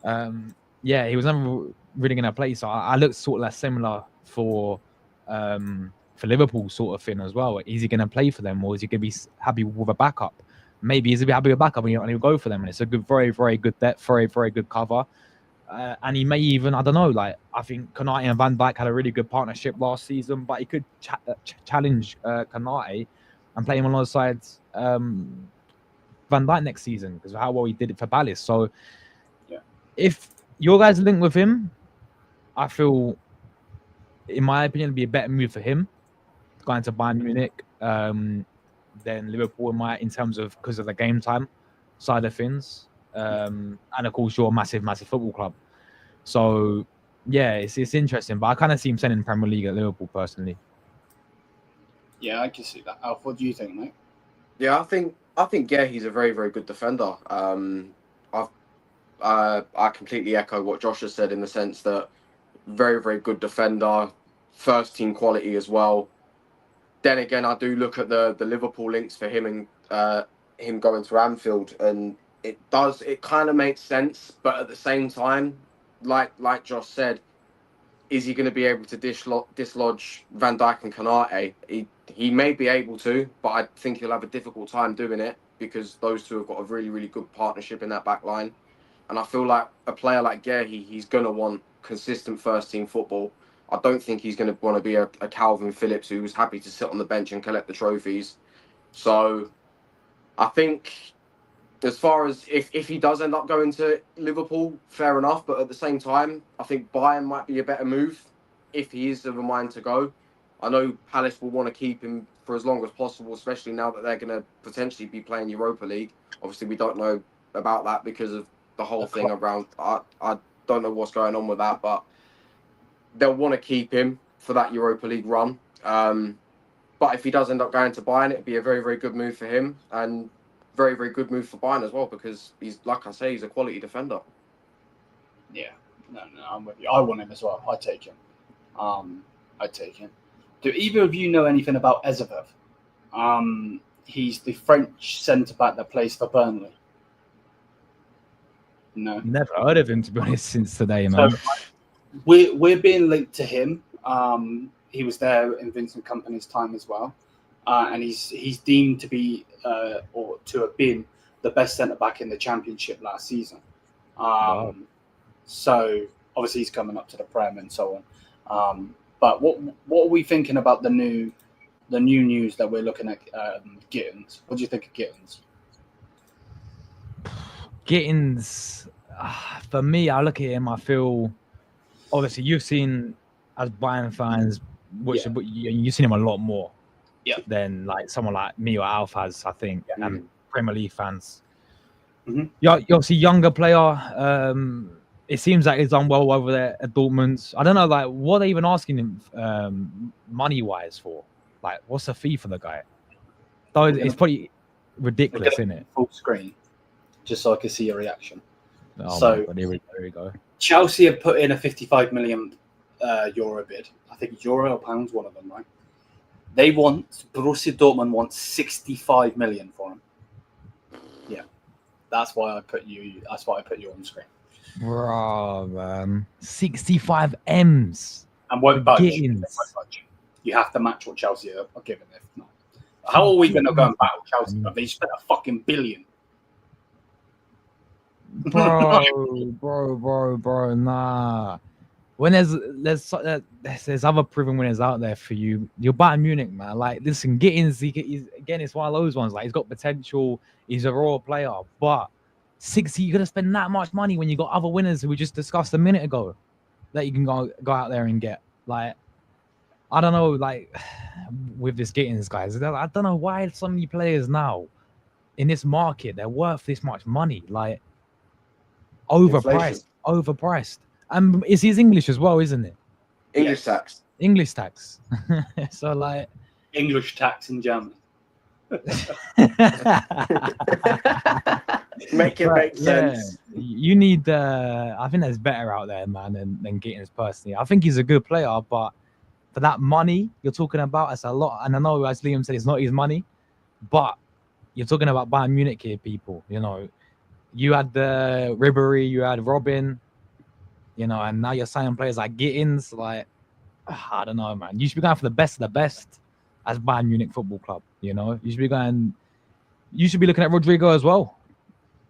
he was never really going to play. So I looked sort of like similar for Liverpool sort of thing as well. Is he going to play for them or is he going to be happy with a backup? Maybe he's a bit happy with a backup and he'll go for them. And it's a good, very, very good depth, very, very good cover. And he may even, I don't know, I think Konate and Van Dijk had a really good partnership last season, but he could challenge Konate and play him alongside Van Dijk next season because of how well he did it for Palace. So if your guys link with him, I feel, in my opinion, it'd be a better move for him going to Bayern Munich than Liverpool in terms of because of the game time side of things. And of course, you're a massive, massive football club. So it's interesting. But I kind of see him sending Premier League at Liverpool personally. Yeah, I can see that. Alf, what do you think, mate? Yeah, I think he's a very, very good defender. I completely echo what Josh has said in the sense that very, very good defender, first team quality as well. then again, I do look at the Liverpool links for him and him going to Anfield, and it kind of makes sense. But at the same time, like Josh said, is he going to be able to dislodge Van Dijk and Konate? He may be able to, but I think he'll have a difficult time doing it because those two have got a really, really good partnership in that back line. And I feel like a player like Guehi, he's going to want consistent first-team football. I don't think he's going to want to be a Calvin Phillips who was happy to sit on the bench and collect the trophies. So I think as far as if he does end up going to Liverpool, fair enough. But at the same time, I think Bayern might be a better move if he is of a mind to go. I know Palace will want to keep him for as long as possible, especially now that they're going to potentially be playing Europa League. Obviously, we don't know about that because of the whole thing around. I don't know what's going on with that, but they'll want to keep him for that Europa League run. But if he does end up going to Bayern, it'd be a very, very good move for him and very, very good move for Bayern as well because he's, like I say, he's a quality defender. Yeah, no, I'm with you. I want him as well. I'd take him. I'd take him. Do either of you know anything about Ezevev? He's the French centre-back that plays for Burnley. No. Never heard of him, to be honest, since today, man. So, we're being linked to him. He was there in Vincent Kompany's time as well. And he's deemed to be or to have been the best centre-back in the Championship last season. Wow. So, obviously, he's coming up to the Prem and so on. But what are we thinking about the new news that we're looking at Gittins? What do you think of Gittins? Gittins, for me, I look at him, I feel, obviously, you've seen, as Bayern fans, you've seen him a lot more than like someone like me or Alf has, I think, and Premier League fans. Mm-hmm. You're obviously a younger player. It seems like he's done well over there at Dortmund. I don't know, like, what are they even asking him money-wise for? Like, what's the fee for the guy? Though it's pretty ridiculous, isn't it? Full screen, just so I can see your reaction. Oh, so there we go. Chelsea have put in a 55 million euro bid. I think euro or pounds, one of them, right? Borussia Dortmund wants 65 million for him. Yeah, that's why I put you on screen. Bro, man, 65 M's. And won't budge. You have to match what Chelsea are giving. If not, how are we going to go and battle Chelsea? They spent a fucking billion. Bro, nah. When there's other proven winners out there for you. You're Bayern Munich, man. Like, listen, Gittins, it's one of those ones. Like, he's got potential. He's a raw player, but 60, you're gonna spend that much money when you got other winners who we just discussed a minute ago that you can go out there and get. Like, I don't know, like, with this Gittins, guys, I don't know why so many players now in this market, they're worth this much money. Like, overpriced. And it's his English as well, isn't it? English tax. So, like, English tax in Germany. Make it make sense. Yeah. You need I think there's better out there, man, than Gittins personally. I think he's a good player, but for that money you're talking about, it's a lot. And I know, as Liam said, it's not his money, but you're talking about Bayern Munich here, people. You know, you had the Ribery, you had Robin, you know, and now you're signing players like Gittins. Like, I don't know, man. You should be going for the best of the best as Bayern Munich Football Club. You know, you should be looking at Rodrigo as well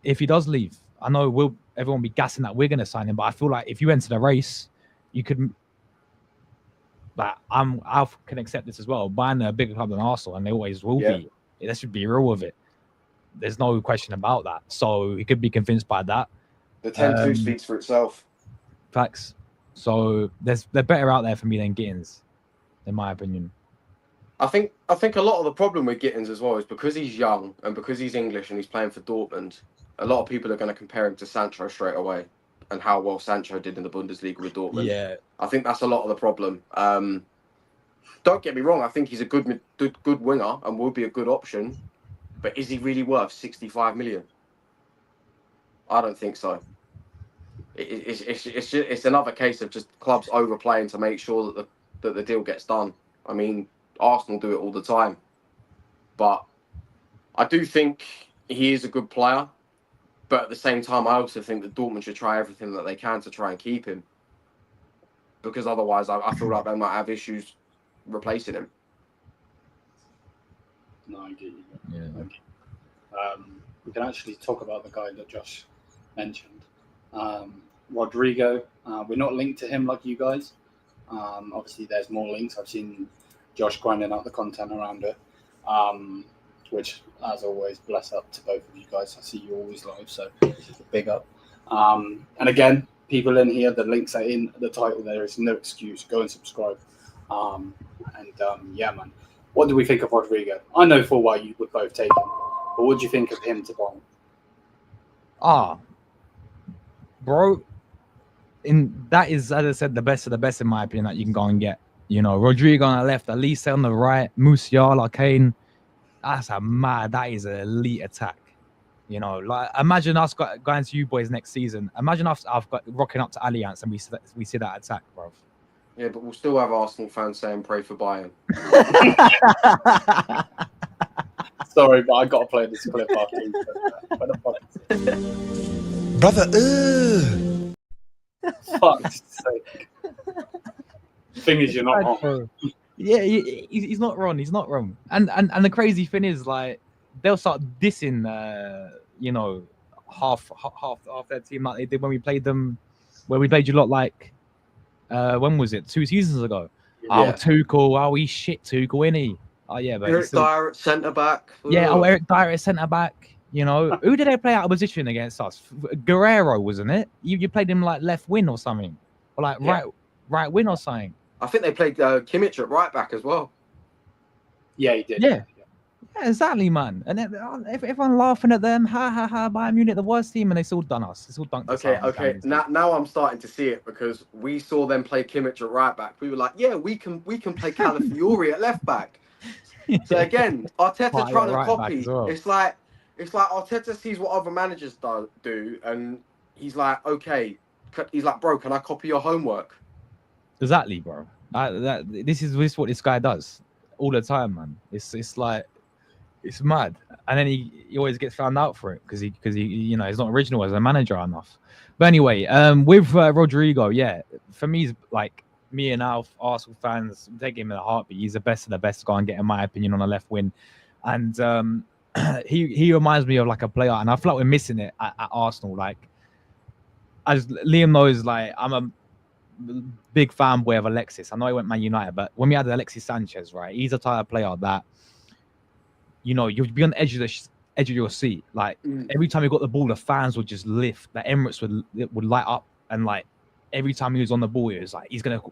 if he does leave. I know everyone will be gassing that we're going to sign him, but I feel like if you enter the race, you could. Like, I can accept this as well. Bayern are a bigger club than Arsenal, and they always will be. Let's should be real with it. There's no question about that. So he could be convinced by that. The 10-2 speaks for itself. Facts. So they're better out there for me than Gittins, in my opinion. I think a lot of the problem with Gittins as well is because he's young and because he's English and he's playing for Dortmund, a lot of people are going to compare him to Sancho straight away and how well Sancho did in the Bundesliga with Dortmund. Yeah. I think that's a lot of the problem. Don't get me wrong, I think he's a good winger and will be a good option, but is he really worth 65 million? I don't think so. It's another case of just clubs overplaying to make sure that the deal gets done. I mean, Arsenal do it all the time. But I do think he is a good player. But at the same time, I also think that Dortmund should try everything that they can to try and keep him. Because otherwise, I feel like they might have issues replacing him. No, I get you. Yeah. Okay. We can actually talk about the guy that Josh mentioned. Rodrigo, we're not linked to him like you guys. Obviously, there's more links. I've seen Josh grinding out the content around it, which, as always, bless up to both of you guys. I see you always live, so big up. And again, people in here, the links are in the title. There is no excuse. Go and subscribe. Yeah, man. What do we think of Rodrigo? I know full well you would both take him, but what do you think of him to Bayern? Bro, that is, as I said, the best of the best in my opinion that you can go and get. You know, Rodrigo on the left, Elise on the right, Musiala, Kane. That is an elite attack. You know, like imagine us going to you boys next season. Imagine us rocking up to Allianz and we see that attack, bro. Yeah, but we'll still have Arsenal fans saying pray for Bayern. Sorry, but I got to play this clip after you said that. What the fuck? Brother, Fuck's sake. Thing is, you're not wrong. Yeah, he's not wrong. He's not wrong. And the crazy thing is, like, they'll start dissing, you know, half their team like they did when we played them, where we played you lot like, when was it? 2 seasons ago. Yeah. Oh, Tuchel. Oh, he's shit, Tuchel, isn't he? Oh, yeah, but Eric Dyer at centre back. yeah. Oh, Eric Dyer at centre back. You know, who did they play out of position against us? Guerrero, wasn't it? You played him like left wing or something, or like right wing or something. I think they played Kimmich at right back as well. Yeah, he did. Yeah, exactly, man. And then, everyone laughing at them, Bayern Munich, the worst team, and they still done us. They still dunked us. Okay. Now I'm starting to see it because we saw them play Kimmich at right back. We were like, yeah, we can play Calafiori at left back. So again, Arteta trying to copy. Well. It's like Arteta sees what other managers do, and he's like, okay, he's like, bro, can I copy your homework? Exactly, bro. This is what this guy does all the time, man. It's like, it's mad, and then he always gets found out for it because he you know, he's not original as a manager enough. But anyway, with Rodrigo, yeah, for me, he's like, me and Alf, Arsenal fans, take him in a heartbeat. He's the best of the best to go and get, in my opinion, on the left wing. And he reminds me of like a player, and I feel like we're missing it at Arsenal. Like, as Liam knows, like, I'm a big fanboy of Alexis. I know he went Man United, but when we had Alexis Sanchez, right, he's a type of player that, you know, you'd be on the edge of your seat. Like, every time he got the ball, the fans would just lift. The Emirates would light up, and like, every time he was on the ball, it was like he's gonna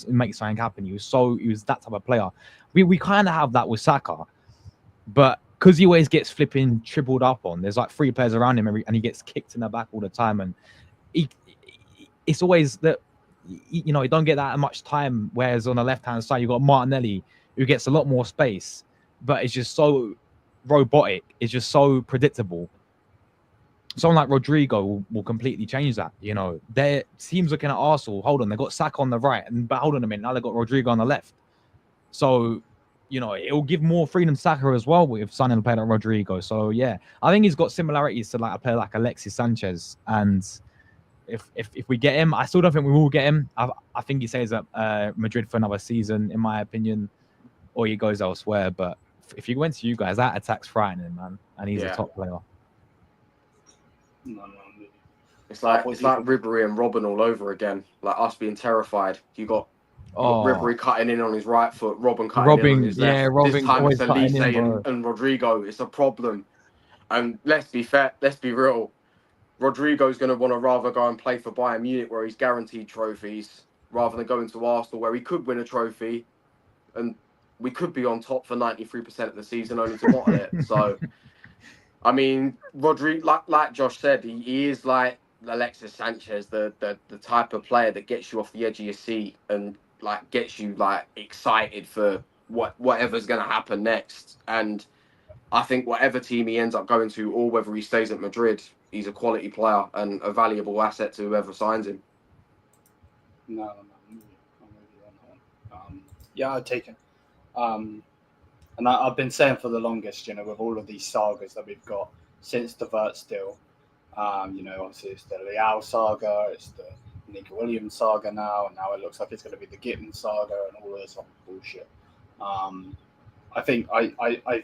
make something happen. He was that type of player. We kind of have that with Saka, but because he always gets flipping tripled up on, there's like 3 players around him, and he gets kicked in the back all the time, and it's always that, you know, you don't get that much time. Whereas on the left hand side, you got Martinelli, who gets a lot more space, but it's just so robotic. It's just so predictable. Someone like Rodrigo will completely change that. You know, their teams looking at Arsenal. Hold on, they got Saka on the right, but hold on a minute, now they got Rodrigo on the left. So, you know, it will give more freedom to Saka as well with signing a player like Rodrigo. So yeah, I think he's got similarities to like a player like Alexis Sanchez. And if we get him, I still don't think we will get him. I think he stays at Madrid for another season, in my opinion, or he goes elsewhere. But if he went to you guys, that attack's frightening, man, and he's a top player. No. It's like Ribery and Robben all over again. Like us being terrified. You got Ribery cutting in on his right foot, Robben cutting in on his left. Yeah, Robben this time it's always Elise and Rodrigo. It's a problem. And let's be fair, let's be real. Rodrigo's going to want to rather go and play for Bayern Munich, where he's guaranteed trophies, rather than going to Arsenal, where he could win a trophy, and we could be on top for 93% of the season, only to bottle it. So, I mean, Rodrigo, like Josh said, he is like Alexis Sanchez, the type of player that gets you off the edge of your seat and like gets you like excited for whatever's going to happen next. And I think whatever team he ends up going to, or whether he stays at Madrid, he's a quality player and a valuable asset to whoever signs him. No, I'm with you on that one. Yeah, I'd take him. And I've been saying for the longest, you know, with all of these sagas that we've got since the Wirtz deal, you know, obviously it's the Leao saga, it's the Nico Williams saga now, and now it looks like it's going to be the Gitman saga and all of this bullshit. I think I've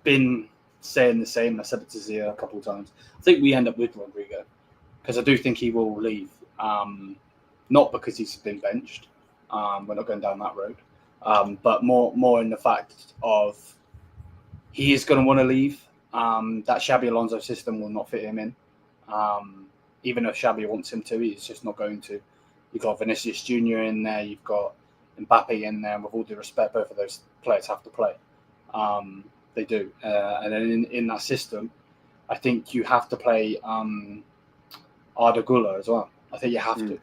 been saying the same. I said it to Zia a couple of times. I think we end up with Rodrigo because I do think he will leave. Not because he's been benched. We're not going down that road. But more in the fact of he is going to want to leave. That Xabi Alonso system will not fit him in. Even if Xabi wants him to, he's just not going to. You've got Vinicius Jr. in there. You've got Mbappe in there. And with all due respect, both of those players have to play. They do. And then in that system, I think you have to play Arda Güler as well. I think you have to.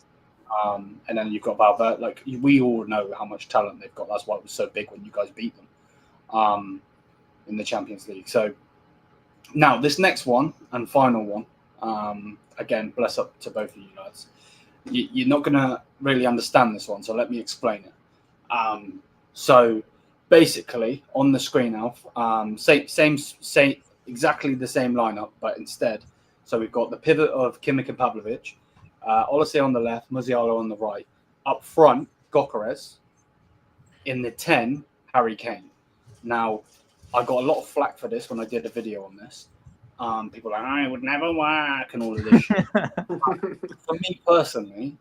And then you've got Valverde. Like, we all know how much talent they've got. That's why it was so big when you guys beat them in the Champions League. So now this next one and final one, again, bless up to both of you lads. You're not going to really understand this one, so let me explain it. So basically, on the screen, Alf, same, exactly the same lineup, but instead, so we've got the pivot of Kimmich and Pavlovic, Olise on the left, Musiala on the right. Up front, Gyökeres. In the 10, Harry Kane. Now, I got a lot of flack for this when I did a video on this. People are like, it would never work and all of this shit. For me personally,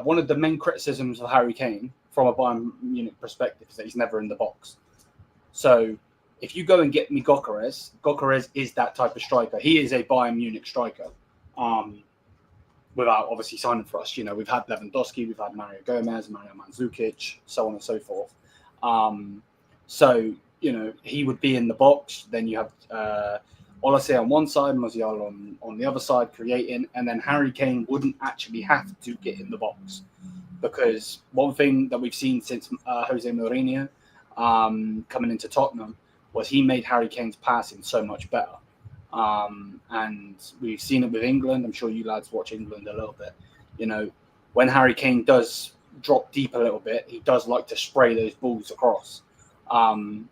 one of the main criticisms of Harry Kane from a Bayern Munich perspective is that he's never in the box. So if you go and get me Gyökeres is that type of striker. He is a Bayern Munich striker. Without obviously signing for us, you know, we've had Lewandowski, we've had Mario Gomez, Mario Mandzukic, so on and so forth. So, you know, he would be in the box. Then you have Olise on one side, Musiala on the other side, creating, and then Harry Kane wouldn't actually have to get in the box. Because one thing that we've seen since Jose Mourinho coming into Tottenham was he made Harry Kane's passing so much better. And we've seen it with England. I'm sure you lads watch England a little bit. You know, when Harry Kane does drop deep a little bit, he does like to spray those balls across.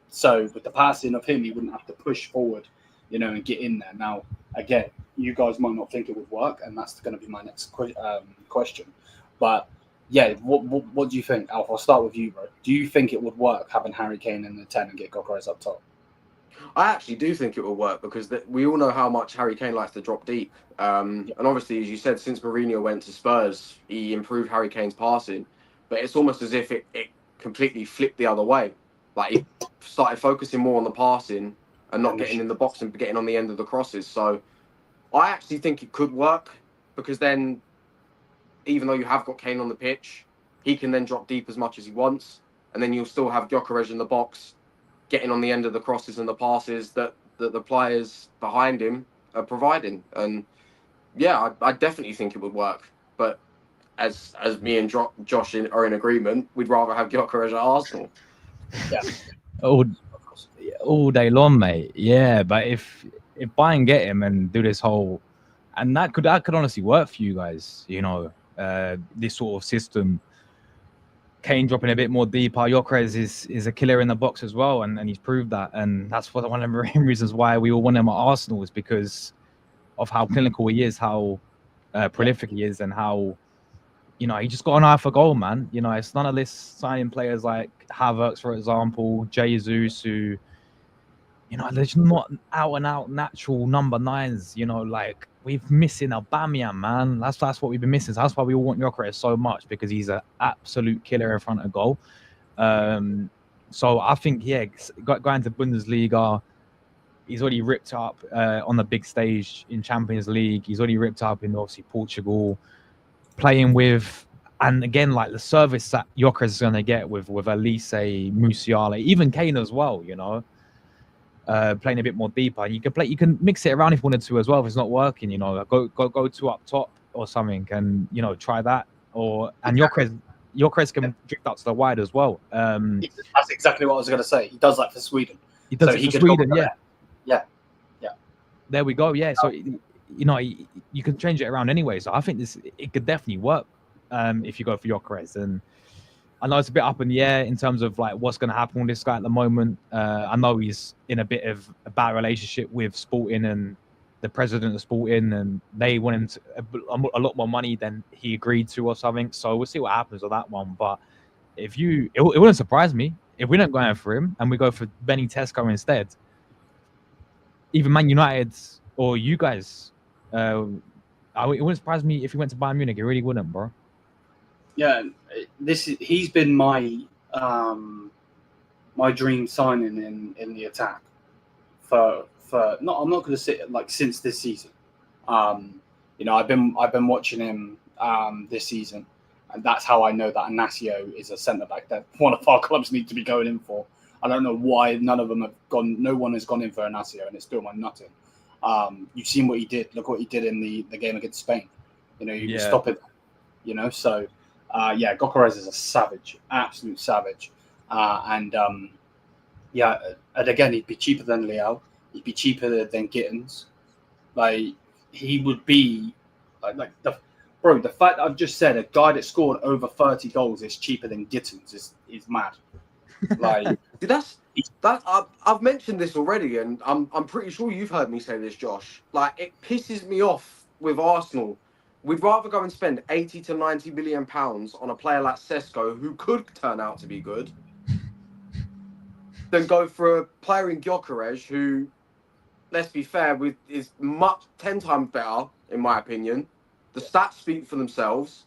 So with the passing of him, he wouldn't have to push forward, you know, and get in there. Now, again, you guys might not think it would work, and that's going to be my next question. But yeah, what do you think, Alf? I'll start with you, bro. Do you think it would work having Harry Kane in the 10 and get Gyökeres up top? I actually do think it will work because we all know how much Harry Kane likes to drop deep. And obviously, as you said, since Mourinho went to Spurs, he improved Harry Kane's passing. But it's almost as if it completely flipped the other way. Like, he started focusing more on the passing and not getting in the box and getting on the end of the crosses. So I actually think it could work because then, even though you have got Kane on the pitch, he can then drop deep as much as he wants. And then you'll still have Gyökeres in the box, getting on the end of the crosses and the passes that the players behind him are providing. And yeah, I definitely think it would work. But as me and Josh are in agreement, we'd rather have Gyökeres at Arsenal. Yeah. All day long, mate. Yeah, but if Bayern get him and do this whole, and that could honestly work for you guys, you know, this sort of system. Kane dropping a bit more deeper. Gyökeres is a killer in the box as well, and he's proved that. And that's one of the main reasons why we all want him at Arsenal, is because of how clinical he is, how prolific he is, and how, you know, he just got an eye for goal, man. You know, it's none of this signing players like Havertz, for example, Jesus, who, you know, there's not out-and-out natural number 9s, you know, like, we're missing Aubameyang, man. That's what we've been missing. So that's why we all want Gyökeres so much, because he's an absolute killer in front of goal. So I think, yeah, going to Bundesliga, he's already ripped up on the big stage in Champions League. He's already ripped up in, obviously, Portugal, playing with, and again, like the service that Gyökeres is going to get with Olise, Musiala, even Kane as well, you know. Playing a bit more deeper, and you can mix it around if you wanted to as well. If it's not working, you know, go to up top or something, and you know, try that. And Gyökeres can drift out to the wide as well. That's exactly what I was going to say. He does that for Sweden. He does it for Sweden, yeah. There we go. Yeah, so you know, you can change it around anyway. So I think it could definitely work if you go for Gyökeres. And I know it's a bit up in the air in terms of like what's going to happen with this guy at the moment. I know he's in a bit of a bad relationship with Sporting and the president of Sporting, and they want him to a lot more money than he agreed to or something. So we'll see what happens with that one. But it wouldn't surprise me if we don't go in for him and we go for Benny Tesco instead. Even Man United or you guys, it wouldn't surprise me if he went to Bayern Munich. It really wouldn't, bro. Yeah, he's been my my dream signing in the attack for I'm not going to say like since this season. You know, I've been watching him this season, and that's how I know that Inacio is a centre back that one of our clubs need to be going in for. I don't know why none of them have gone. No one has gone in for Inacio, and it's still my nutting. You've seen what he did. Look what he did in the game against Spain. You know, you stop it. You know, so Gyökeres is a savage, absolute savage, and again, he'd be cheaper than Leao. He'd be cheaper than Gittins. Like he would be like the fact that I've just said a guy that scored over 30 goals is cheaper than Gittins is mad. Like I've mentioned this already, and I'm pretty sure you've heard me say this, Josh. Like it pisses me off with Arsenal. We'd rather go and spend 80 to 90 million pounds on a player like Sesko, who could turn out to be good, than go for a player in Gyökeres who, let's be fair, is 10 times better, in my opinion. The stats speak for themselves,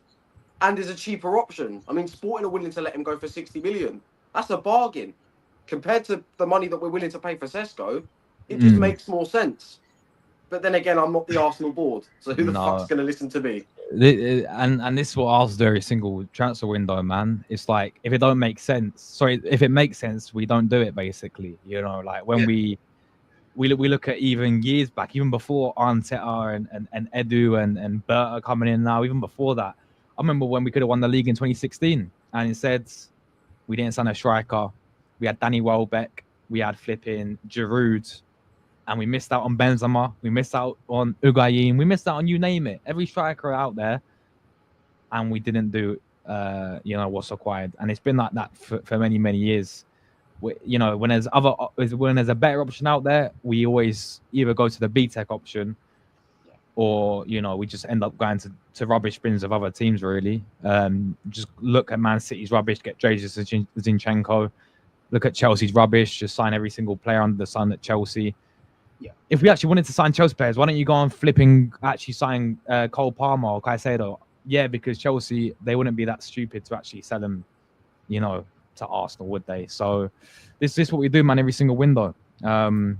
and is a cheaper option. I mean, Sporting are willing to let him go for 60 million. That's a bargain. Compared to the money that we're willing to pay for Sesko, it just makes more sense. But then again, I'm not the Arsenal board, so who the fuck's going to listen to me? And this is what Arsenal do every single transfer window, man. It's like if it makes sense, we don't do it. Basically, you know, like when we look at even years back, even before Arteta and Edu and Berta coming in now, even before that, I remember when we could have won the league in 2016, and instead we didn't sign a striker. We had Danny Welbeck, we had flipping Giroud. And we missed out on Benzema. We missed out on Higuain. We missed out on you name it. Every striker out there. And we didn't do, what's required. And it's been like that for many, many years. When there's a better option out there, we always either go to the B-Tech option or, we just end up going to rubbish bins of other teams, really. Just look at Man City's rubbish, get Jesus Zinchenko. Look at Chelsea's rubbish, just sign every single player under the sun at Chelsea. Yeah. If we actually wanted to sign Chelsea players, why don't you go on actually sign Cole Palmer or Caicedo? Yeah, because Chelsea, they wouldn't be that stupid to actually sell them, to Arsenal, would they? So this is what we do, man, every single window. And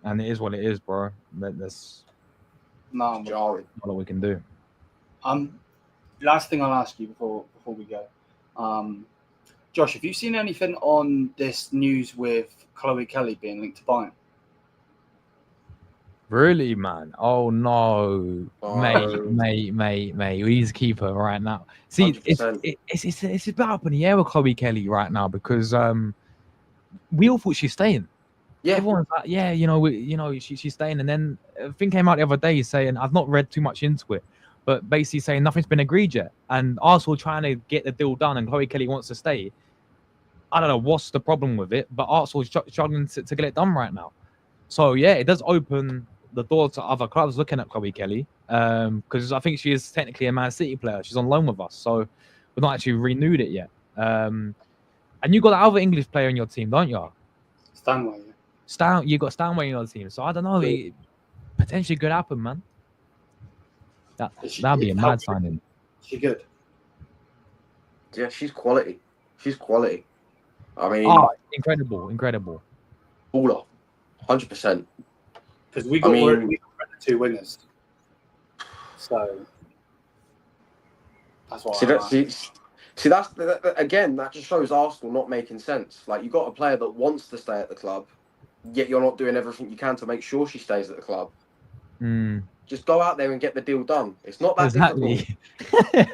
it is what it is, bro. That's not what we can do. Last thing I'll ask you before we go. Josh, have you seen anything on this news with Chloe Kelly being linked to Bayern? Really, man? Oh no, mate. He's a keeper right now. See, it's a bit up in the air with Chloe Kelly right now because we all thought she's staying. Yeah, everyone's like, she's staying. And then a thing came out the other day saying, I've not read too much into it, but basically saying nothing's been agreed yet, and Arsenal trying to get the deal done, and Chloe Kelly wants to stay. I don't know what's the problem with it, but Arsenal's struggling to get it done right now. So yeah, it does open the door to other clubs looking at Chloe Kelly, because I think she is technically a Man City player. She's on loan with us, so we've not actually renewed it yet. And you got the other English player in your team, don't you? Stanway. You got Stanway in your team, so I don't know. It potentially could happen, man. That'd be a mad signing. She good. Yeah, she's quality. I mean, incredible. Baller, 100%. Because we got the two winners, so that's why. That's again. That just shows Arsenal not making sense. Like you got a player that wants to stay at the club, yet you're not doing everything you can to make sure she stays at the club. Just go out there and get the deal done. It's not that difficult.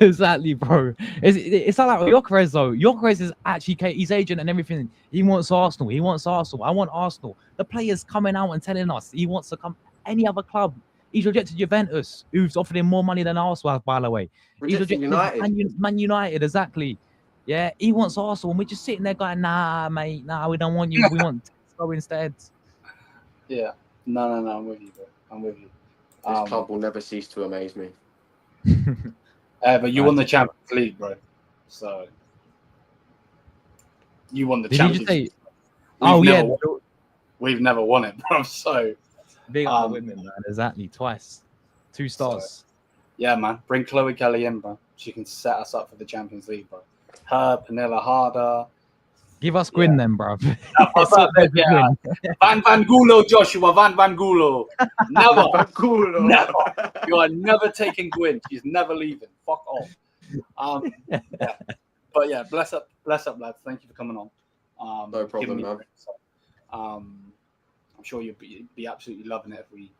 Exactly, bro. It's not like Gyökeres though. Gyökeres is actually his agent and everything. He wants Arsenal. I want Arsenal. The player's coming out and telling us he wants to come any other club. He's rejected Juventus, who's offered him more money than Arsenal, by the way. He's rejected United. Man United, exactly. Yeah, he wants Arsenal, and we're just sitting there going, nah, mate, nah, we don't want you. We want Tesco instead. Yeah. No, I'm with you, bro. I'm with you. This club will never cease to amaze me. But you won the Champions League, bro. So you won the Did Champions you just say? League. We've never won it, bro. So big up the women, man. Exactly, twice, 2 stars. So, yeah, man. Bring Chloe Kelly in, bro. She can set us up for the Champions League, bro. Her, Pernilla Harder. Give us Gwyn then, bro. Yeah. Van Gulo, Joshua. Van Gulo. Never. Never. You are never taking Gwyn. She's never leaving. Fuck off. Yeah. But yeah, bless up, lads. Thank you for coming on. No problem, man. I'm sure you'd be absolutely loving it if we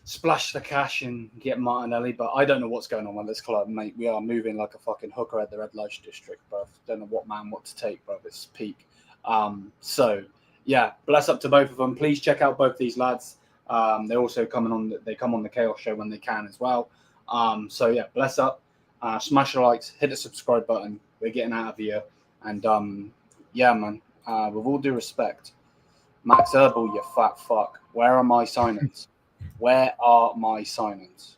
splash the cash and get Martinelli, but I don't know what's going on with this club, mate. We are moving like a fucking hooker at the red light district, bro. Don't know what to take, bro. It's peak. So yeah, bless up to both of them. Please check out both these lads. They're also coming on. They come on the Chaos Show when they can as well. So yeah, bless up. Smash the likes, hit the subscribe button. We're getting out of here, and yeah, man. With all due respect, Max Herbal, you fat fuck. Where are my signings? Where are my signings?